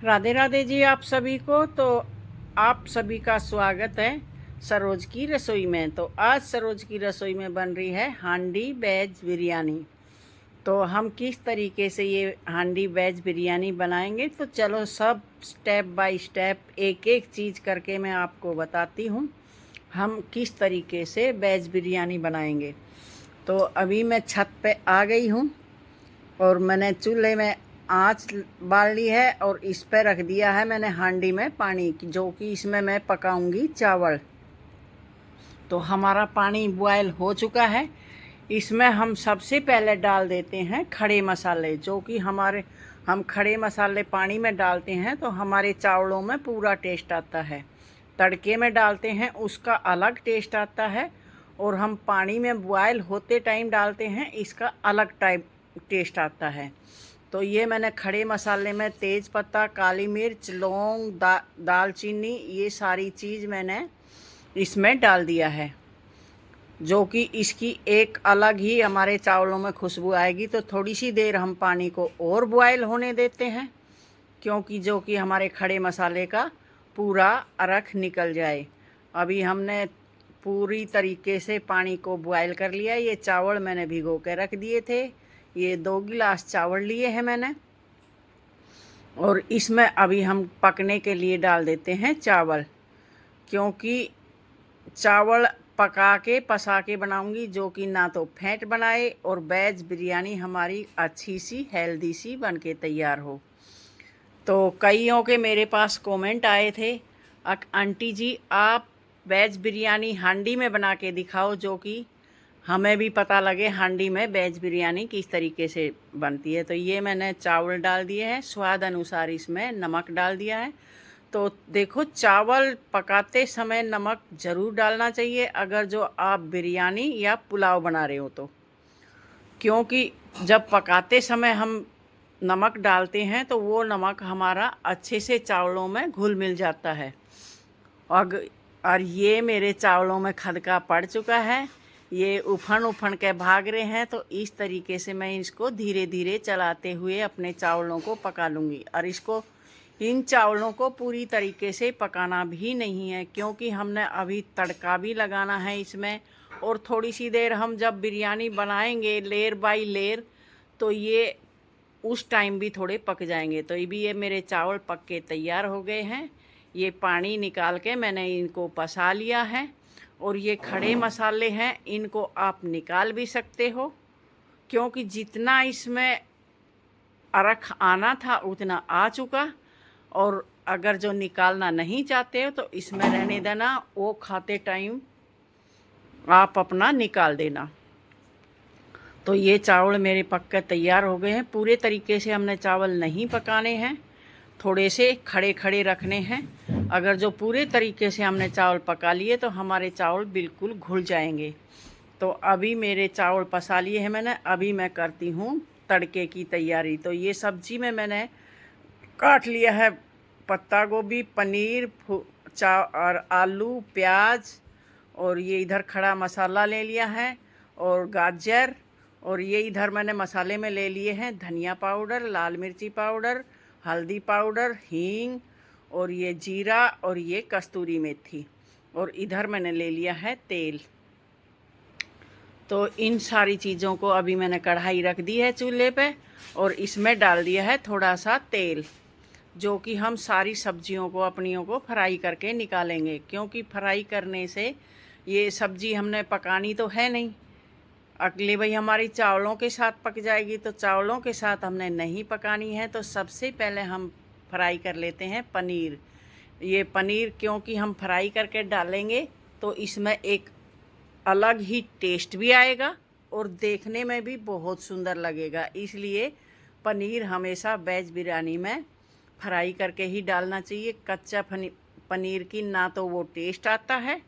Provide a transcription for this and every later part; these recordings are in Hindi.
राधे राधे जी आप सभी को। तो आप सभी का स्वागत है सरोज की रसोई में। तो आज सरोज की रसोई में बन रही है हांडी वेज बिरयानी। तो हम किस तरीके से ये हांडी वेज बिरयानी बनाएंगे, तो चलो सब स्टेप बाय स्टेप एक एक चीज़ करके मैं आपको बताती हूँ हम किस तरीके से वेज बिरयानी बनाएंगे। तो अभी मैं छत पे आ गई हूँ और मैंने चूल्हे में आँच बाल ली है और इस पे रख दिया है मैंने हांडी में पानी, जो कि इसमें मैं पकाऊंगी चावल। तो हमारा पानी बॉयल हो चुका है। इसमें हम सबसे पहले डाल देते हैं खड़े मसाले, जो कि हम खड़े मसाले पानी में डालते हैं तो हमारे चावलों में पूरा टेस्ट आता है। तड़के में डालते हैं उसका अलग टेस्ट आता है, और हम पानी में बॉयल होते टाइम डालते हैं इसका अलग टेस्ट आता है। तो ये मैंने खड़े मसाले में तेज पत्ता, काली मिर्च, लौंग, दालचीनी, ये सारी चीज़ मैंने इसमें डाल दिया है, जो कि इसकी एक अलग ही हमारे चावलों में खुशबू आएगी। तो थोड़ी सी देर हम पानी को और बॉयल होने देते हैं, क्योंकि जो कि हमारे खड़े मसाले का पूरा अरख निकल जाए। अभी हमने पूरी तरीके से पानी को बॉयल कर लिया। ये चावल मैंने भिगो के रख दिए थे। ये 2 गिलास चावल लिए हैं मैंने, और इसमें अभी हम पकने के लिए डाल देते हैं चावल, क्योंकि चावल पका के पसा के बनाऊंगी, जो कि ना तो फैट बनाए और वेज बिरयानी हमारी अच्छी सी हेल्दी सी बन के तैयार हो। तो कईयों के मेरे पास कमेंट आए थे, आंटी जी आप वेज बिरयानी हांडी में बना के दिखाओ, जो कि हमें भी पता लगे हांडी में वेज बिरयानी किस तरीके से बनती है। तो ये मैंने चावल डाल दिए हैं, स्वाद अनुसार इसमें नमक डाल दिया है। तो देखो, चावल पकाते समय नमक ज़रूर डालना चाहिए अगर जो आप बिरयानी या पुलाव बना रहे हो तो, क्योंकि जब पकाते समय हम नमक डालते हैं तो वो नमक हमारा अच्छे से चावलों में घुल मिल जाता है। और ये मेरे चावलों में खदका पड़ चुका है, ये उफन के भाग रहे हैं। तो इस तरीके से मैं इसको धीरे धीरे चलाते हुए अपने चावलों को पका लूँगी। और इन चावलों को पूरी तरीके से पकाना भी नहीं है, क्योंकि हमने अभी तड़का भी लगाना है इसमें, और थोड़ी सी देर हम जब बिरयानी बनाएंगे लेयर बाय लेयर, तो ये उस टाइम भी थोड़े पक जाएंगे। तो ये मेरे चावल पक के तैयार हो गए हैं। ये पानी निकाल के मैंने इनको पसा लिया है, और ये खड़े मसाले हैं इनको आप निकाल भी सकते हो, क्योंकि जितना इसमें अरख आना था उतना आ चुका। और अगर जो निकालना नहीं चाहते हो तो इसमें रहने देना, वो खाते टाइम आप अपना निकाल देना। तो ये चावल मेरे पक कर तैयार हो गए हैं। पूरे तरीके से हमने चावल नहीं पकाने हैं, थोड़े से खड़े खड़े रखने हैं। अगर जो पूरे तरीके से हमने चावल पका लिए तो हमारे चावल बिल्कुल घुल जाएंगे। तो अभी मेरे चावल पसा लिए हैं मैंने, अभी मैं करती हूँ तड़के की तैयारी। तो ये सब्जी में मैंने काट लिया है पत्ता गोभी, पनीर, और आलू, प्याज, और ये इधर खड़ा मसाला ले लिया है, और गाजर, और ये इधर मैंने मसाले में ले लिए हैं धनिया पाउडर, लाल मिर्ची पाउडर, हल्दी पाउडर, हींग, और ये जीरा, और ये कस्तूरी मेथी, और इधर मैंने ले लिया है तेल। तो इन सारी चीज़ों को अभी मैंने कढ़ाई रख दी है चूल्हे पे, और इसमें डाल दिया है थोड़ा सा तेल, जो कि हम सारी सब्जियों को अपनियों को फ्राई करके निकालेंगे। क्योंकि फ्राई करने से ये सब्जी हमने पकानी तो है नहीं, अगले भाई हमारी चावलों के साथ पक जाएगी, तो चावलों के साथ हमने नहीं पकानी है। तो सबसे पहले हम फ्राई कर लेते हैं पनीर। ये पनीर क्योंकि हम फ्राई करके डालेंगे तो इसमें एक अलग ही टेस्ट भी आएगा और देखने में भी बहुत सुंदर लगेगा। इसलिए पनीर हमेशा वेज बिरयानी में फ्राई करके ही डालना चाहिए। कच्चा पनीर की ना तो वो टेस्ट आता है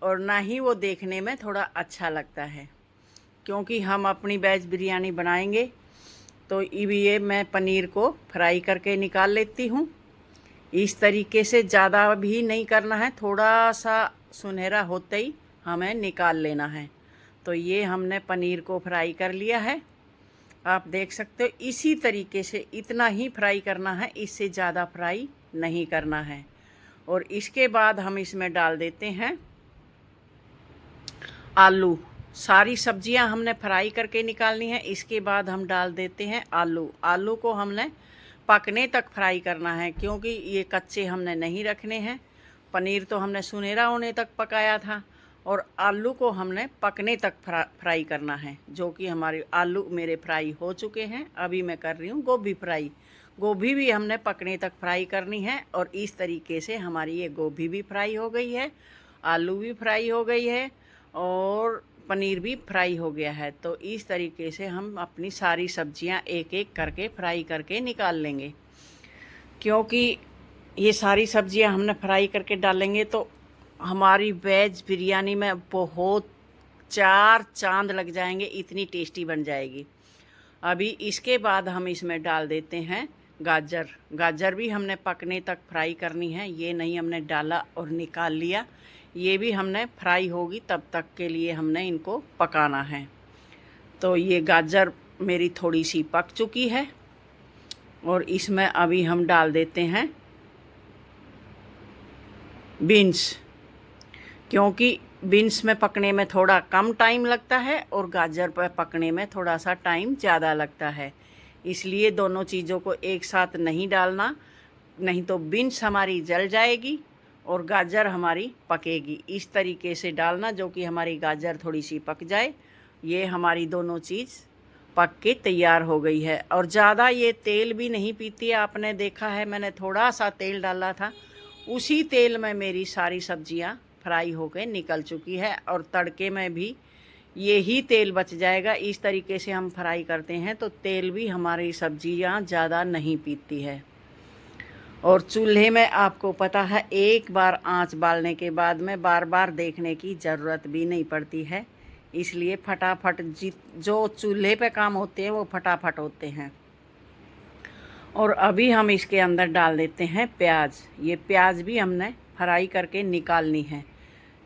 और ना ही वो देखने में थोड़ा अच्छा लगता है। क्योंकि हम अपनी वेज बिरयानी बनाएंगे तो ये मैं पनीर को फ्राई करके निकाल लेती हूँ। इस तरीके से ज़्यादा भी नहीं करना है, थोड़ा सा सुनहरा होते ही हमें निकाल लेना है। तो ये हमने पनीर को फ्राई कर लिया है, आप देख सकते हो इसी तरीके से इतना ही फ्राई करना है, इससे ज़्यादा फ्राई नहीं करना है। और इसके बाद हम इसमें डाल देते हैं आलू। सारी सब्जियां हमने फ्राई करके निकालनी है। इसके बाद हम डाल देते हैं आलू। आलू को हमने पकने तक फ्राई करना है, क्योंकि ये कच्चे हमने नहीं रखने हैं। पनीर तो हमने सुनहरा होने तक पकाया था, और आलू को हमने पकने तक फ्राई करना है। जो कि हमारे आलू मेरे फ्राई हो चुके हैं। अभी मैं कर रही हूँ गोभी फ्राई। गोभी भी हमने पकने तक फ्राई करनी है, और इस तरीके से हमारी ये गोभी भी फ्राई हो गई है, आलू भी फ्राई हो गई है, और पनीर भी फ्राई हो गया है। तो इस तरीके से हम अपनी सारी सब्जियां एक एक करके फ्राई करके निकाल लेंगे। क्योंकि ये सारी सब्जियां हमने फ्राई करके डालेंगे तो हमारी वेज बिरयानी में बहुत 4 चांद लग जाएंगे, इतनी टेस्टी बन जाएगी। अभी इसके बाद हम इसमें डाल देते हैं गाजर। गाजर भी हमने पकने तक फ्राई करनी है, ये नहीं हमने डाला और निकाल लिया। ये भी हमने फ्राई होगी तब तक के लिए हमने इनको पकाना है। तो ये गाजर मेरी थोड़ी सी पक चुकी है, और इसमें अभी हम डाल देते हैं बीन्स। क्योंकि बीन्स में पकने में थोड़ा कम टाइम लगता है, और गाजर पर पकने में थोड़ा सा टाइम ज़्यादा लगता है। इसलिए दोनों चीज़ों को एक साथ नहीं डालना, नहीं तो बीन्स हमारी जल जाएगी और गाजर हमारी पकेगी। इस तरीके से डालना, जो कि हमारी गाजर थोड़ी सी पक जाए। ये हमारी दोनों चीज़ पक के तैयार हो गई है। और ज़्यादा ये तेल भी नहीं पीती है, आपने देखा है मैंने थोड़ा सा तेल डाला था, उसी तेल में मेरी सारी सब्जियां फ्राई होकर निकल चुकी है। और तड़के में भी यही तेल बच जाएगा। इस तरीके से हम फ्राई करते हैं तो तेल भी हमारी सब्जियां ज़्यादा नहीं पीती है। और चूल्हे में आपको पता है, एक बार आंच बालने के बाद में बार बार देखने की ज़रूरत भी नहीं पड़ती है। इसलिए फटाफट जो चूल्हे पे काम होते हैं वो फटाफट होते हैं। और अभी हम इसके अंदर डाल देते हैं प्याज। ये प्याज भी हमने फ्राई करके निकालनी है।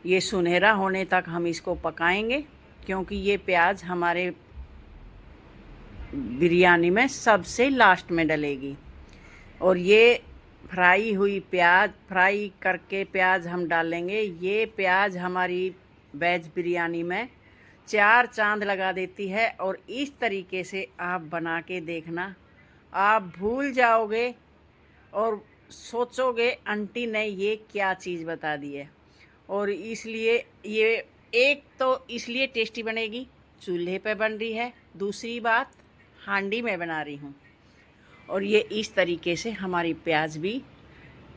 ये सुनहरा होने तक हम इसको पकाएंगे, क्योंकि ये प्याज हमारे बिरयानी में सबसे लास्ट में डलेगी। और ये फ्राई हुई प्याज, फ्राई करके प्याज हम डालेंगे। ये प्याज हमारी वेज बिरयानी में 4 चांद लगा देती है। और इस तरीके से आप बना के देखना, आप भूल जाओगे और सोचोगे आंटी ने ये क्या चीज़ बता दी है। और इसलिए ये एक तो इसलिए टेस्टी बनेगी, चूल्हे पे बन रही है, दूसरी बात हांडी में बना रही हूँ। और ये इस तरीके से हमारी प्याज भी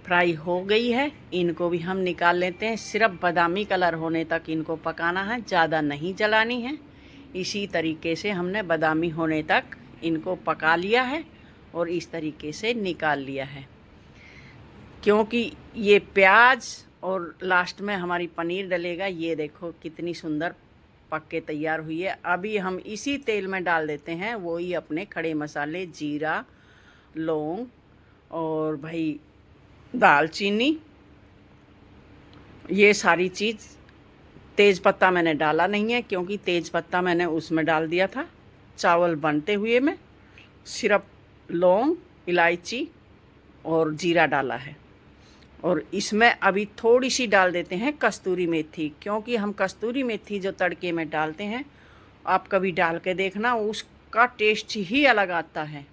फ्राई हो गई है। इनको भी हम निकाल लेते हैं। सिर्फ बादामी कलर होने तक इनको पकाना है, ज़्यादा नहीं जलानी है। इसी तरीके से हमने बादामी होने तक इनको पका लिया है और इस तरीके से निकाल लिया है। क्योंकि ये प्याज और लास्ट में हमारी पनीर डलेगा। ये देखो कितनी सुंदर पक के तैयार हुई है। अभी हम इसी तेल में डाल देते हैं वही अपने खड़े मसाले, जीरा, लौंग और भाई दालचीनी, ये सारी चीज़। तेज़ पत्ता मैंने डाला नहीं है, क्योंकि तेज़ पत्ता मैंने उसमें डाल दिया था चावल बनते हुए में। सिर्फ लौंग, इलायची और जीरा डाला है। और इसमें अभी थोड़ी सी डाल देते हैं कस्तूरी मेथी, क्योंकि हम कस्तूरी मेथी जो तड़के में डालते हैं, आप कभी डाल के देखना, उसका टेस्ट ही अलग आता है।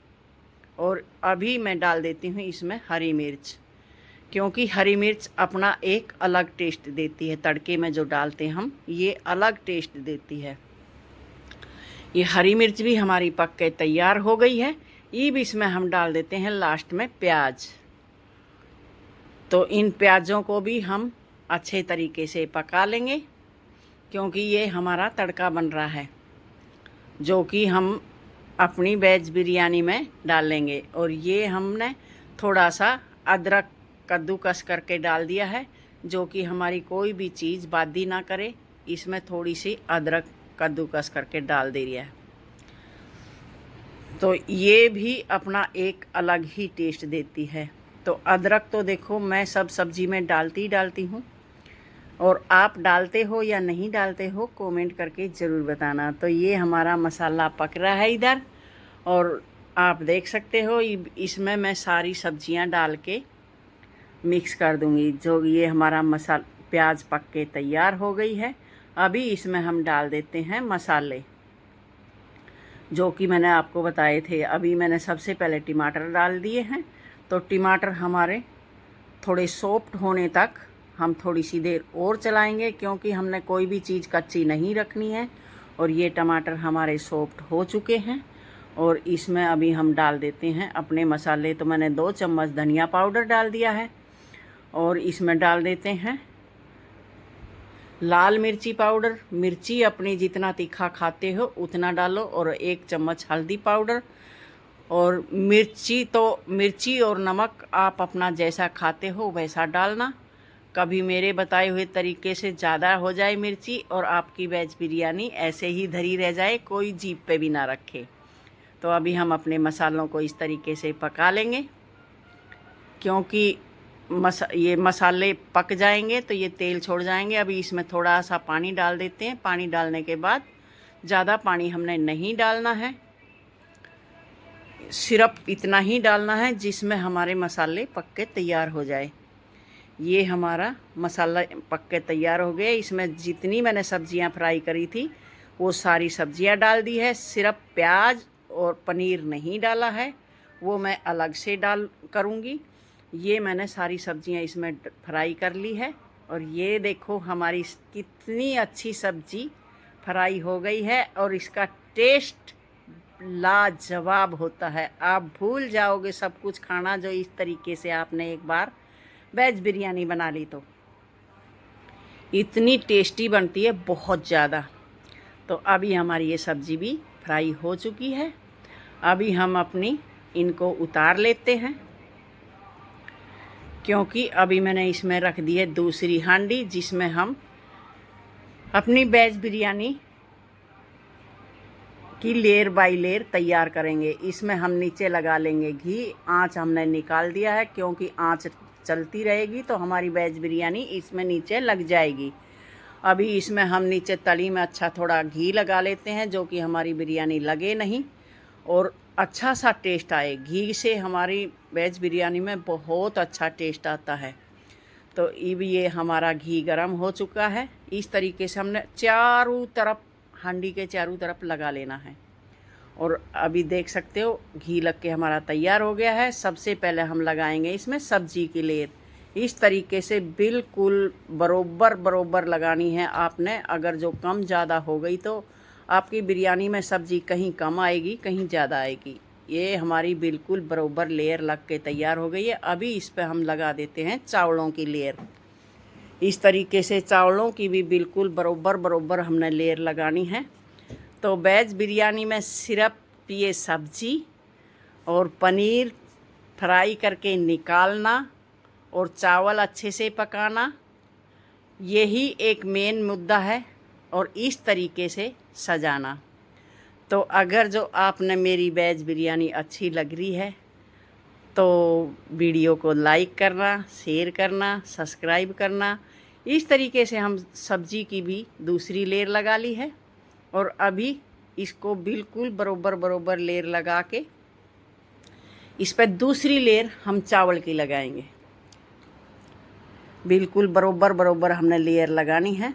और अभी मैं डाल देती हूँ इसमें हरी मिर्च, क्योंकि हरी मिर्च अपना एक अलग टेस्ट देती है। तड़के में जो डालते हैं हम, ये अलग टेस्ट देती है। ये हरी मिर्च भी हमारी पक के तैयार हो गई है। ये भी इसमें हम डाल देते हैं लास्ट में प्याज। तो इन प्याज़ों को भी हम अच्छे तरीके से पका लेंगे, क्योंकि ये हमारा तड़का बन रहा है, जो कि हम अपनी वेज बिरयानी में डालेंगे। और ये हमने थोड़ा सा अदरक कद्दूकस करके डाल दिया है, जो कि हमारी कोई भी चीज़ बादी ना करे। इसमें थोड़ी सी अदरक कद्दूकस करके डाल दे रही है। तो ये भी अपना एक अलग ही टेस्ट देती है। तो अदरक तो देखो मैं सब सब्जी में डालती हूँ, और आप डालते हो या नहीं डालते हो कमेंट करके ज़रूर बताना। तो ये हमारा मसाला पक रहा है इधर। और आप देख सकते हो इसमें मैं सारी सब्जियां डाल के मिक्स कर दूंगी। जो ये हमारा प्याज पक के तैयार हो गई है। अभी इसमें हम डाल देते हैं मसाले जो कि मैंने आपको बताए थे। अभी मैंने सबसे पहले टमाटर डाल दिए हैं। तो टमाटर हमारे थोड़े सॉफ्ट होने तक हम थोड़ी सी देर और चलाएंगे, क्योंकि हमने कोई भी चीज़ कच्ची नहीं रखनी है। और ये टमाटर हमारे सॉफ्ट हो चुके हैं और इसमें अभी हम डाल देते हैं अपने मसाले। तो मैंने 2 चम्मच धनिया पाउडर डाल दिया है और इसमें डाल देते हैं लाल मिर्ची पाउडर। मिर्ची अपनी जितना तीखा खाते हो उतना डालो। और 1 चम्मच हल्दी पाउडर। और मिर्ची और नमक आप अपना जैसा खाते हो वैसा डालना। कभी मेरे बताए हुए तरीके से ज़्यादा हो जाए मिर्ची और आपकी वेज बिरयानी ऐसे ही धरी रह जाए, कोई जीभ पे भी ना रखे। तो अभी हम अपने मसालों को इस तरीके से पका लेंगे, क्योंकि ये मसाले पक जाएंगे तो ये तेल छोड़ जाएंगे। अभी इसमें थोड़ा सा पानी डाल देते हैं। पानी डालने के बाद ज़्यादा पानी हमने नहीं डालना है, सिर्फ इतना ही डालना है जिसमें हमारे मसाले पक के तैयार हो जाए। ये हमारा मसाला पक के तैयार हो गया। इसमें जितनी मैंने सब्जियां फ्राई करी थी वो सारी सब्जियां डाल दी है। सिर्फ प्याज और पनीर नहीं डाला है, वो मैं अलग से करूँगी। ये मैंने सारी सब्जियां इसमें फ्राई कर ली है। और ये देखो हमारी कितनी अच्छी सब्जी फ्राई हो गई है और इसका टेस्ट लाजवाब होता है। आप भूल जाओगे सब कुछ खाना जो इस तरीके से आपने एक बार वेज बिरयानी बना ली। तो इतनी टेस्टी बनती है, बहुत ज़्यादा। तो अभी हमारी ये सब्ज़ी भी फ्राई हो चुकी है। अभी हम अपनी इनको उतार लेते हैं, क्योंकि अभी मैंने इसमें रख दी है दूसरी हांडी जिसमें हम अपनी वेज बिरयानी की लेयर बाय लेयर तैयार करेंगे। इसमें हम नीचे लगा लेंगे घी। आंच हमने निकाल दिया है, क्योंकि आंच चलती रहेगी तो हमारी वेज बिरयानी इसमें नीचे लग जाएगी। अभी इसमें हम नीचे तली में अच्छा थोड़ा घी लगा लेते हैं, जो कि हमारी बिरयानी लगे नहीं और अच्छा सा टेस्ट आए। घी से हमारी वेज बिरयानी में बहुत अच्छा टेस्ट आता है। तो ये हमारा घी गरम हो चुका है। इस तरीके से हमने चारों तरफ, हांडी के चारों तरफ लगा लेना है। और अभी देख सकते हो घी लग के हमारा तैयार हो गया है। सबसे पहले हम लगाएंगे इसमें सब्जी की लेयर। इस तरीके से बिल्कुल बरोबर बरोबर लगानी है आपने। अगर जो कम ज़्यादा हो गई तो आपकी बिरयानी में सब्ज़ी कहीं कम आएगी, कहीं ज़्यादा आएगी। ये हमारी बिल्कुल बरोबर लेयर लग के तैयार हो गई है। अभी इस पर हम लगा देते हैं चावलों की लेयर। इस तरीके से चावलों की भी बिल्कुल बरोबर बरोबर हमने लेयर लगानी है। तो वेज बिरयानी में सिर्फ ये सब्ज़ी और पनीर फ्राई करके निकालना और चावल अच्छे से पकाना, यही एक मेन मुद्दा है। और इस तरीके से सजाना। तो अगर जो आपने मेरी वेज बिरयानी अच्छी लग रही है तो वीडियो को लाइक करना, शेयर करना, सब्सक्राइब करना। इस तरीके से हम सब्ज़ी की भी दूसरी लेयर लगा ली है और अभी इसको बिल्कुल बरोबर बरोबर लेयर लगा के इस पर दूसरी लेयर हम चावल की लगाएंगे। बिल्कुल बरोबर बरोबर हमने लेयर लगानी है।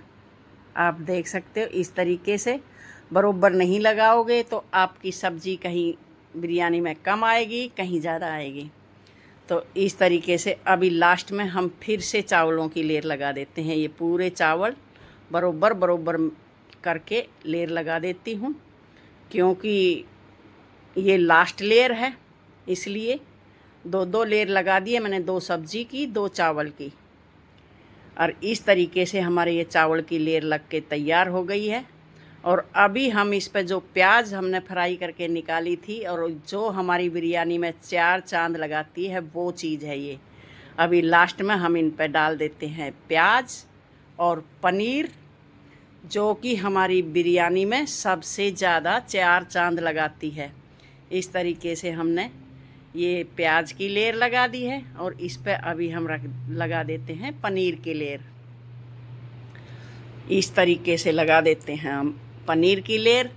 आप देख सकते हो इस तरीके से बरोबर नहीं लगाओगे तो आपकी सब्ज़ी कहीं बिरयानी में कम आएगी, कहीं ज़्यादा आएगी। तो इस तरीके से अभी लास्ट में हम फिर से चावलों की लेयर लगा देते हैं। ये पूरे चावल बरोबर बरोबर करके लेयर लगा देती हूँ, क्योंकि ये लास्ट लेयर है, इसलिए 2-2 लेयर लगा दिए मैंने, 2 सब्ज़ी की, 2 चावल की। और इस तरीके से हमारे ये चावल की लेयर लग के तैयार हो गई है। और अभी हम इस पर जो प्याज हमने फ्राई करके निकाली थी और जो हमारी बिरयानी में 4 चांद लगाती है वो चीज़ है ये। अभी लास्ट में हम इन पर डाल देते हैं प्याज और पनीर, जो कि हमारी बिरयानी में सबसे ज़्यादा 4 चांद लगाती है। इस तरीके से हमने ये प्याज की लेयर लगा दी है और इस पे अभी हम लगा देते हैं पनीर की लेयर। इस तरीके से लगा देते हैं हम पनीर की लेयर।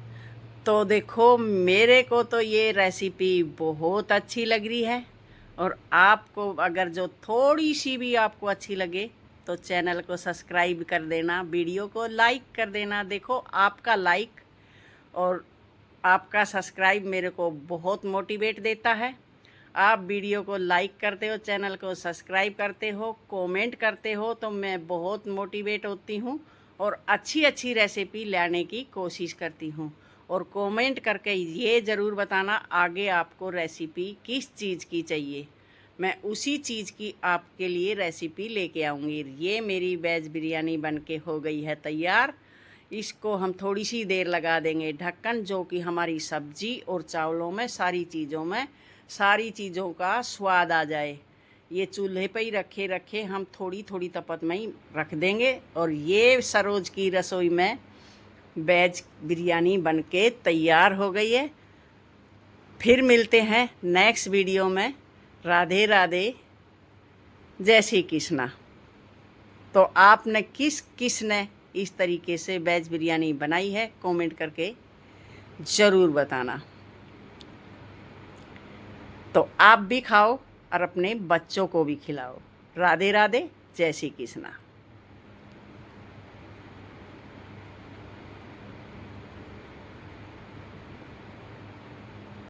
तो देखो, मेरे को तो ये रेसिपी बहुत अच्छी लग रही है, और आपको अगर जो थोड़ी सी भी आपको अच्छी लगे तो चैनल को सब्सक्राइब कर देना, वीडियो को लाइक कर देना। देखो, आपका लाइक और आपका सब्सक्राइब मेरे को बहुत मोटिवेट देता है। आप वीडियो को लाइक करते हो, चैनल को सब्सक्राइब करते हो, कमेंट करते हो, तो मैं बहुत मोटिवेट होती हूँ और अच्छी अच्छी रेसिपी लाने की कोशिश करती हूँ। और कमेंट करके ये ज़रूर बताना आगे आपको रेसिपी किस चीज़ की चाहिए, मैं उसी चीज़ की आपके लिए रेसिपी लेके आऊँगी। ये मेरी वेज बिरयानी बनके हो गई है तैयार। इसको हम थोड़ी सी देर लगा देंगे ढक्कन, जो कि हमारी सब्जी और चावलों में सारी चीज़ों का स्वाद आ जाए। ये चूल्हे पे ही रखे रखे हम थोड़ी थोड़ी तपत में ही रख देंगे। और ये सरोज की रसोई में वेज बिरयानी बनके तैयार हो गई है। फिर मिलते हैं नेक्स्ट वीडियो में। राधे राधे, जय श्री कृष्णा। तो आपने किसने इस तरीके से वेज बिरयानी बनाई है, कमेंट करके ज़रूर बताना। तो आप भी खाओ और अपने बच्चों को भी खिलाओ। राधे राधे, जय श्री कृष्णा।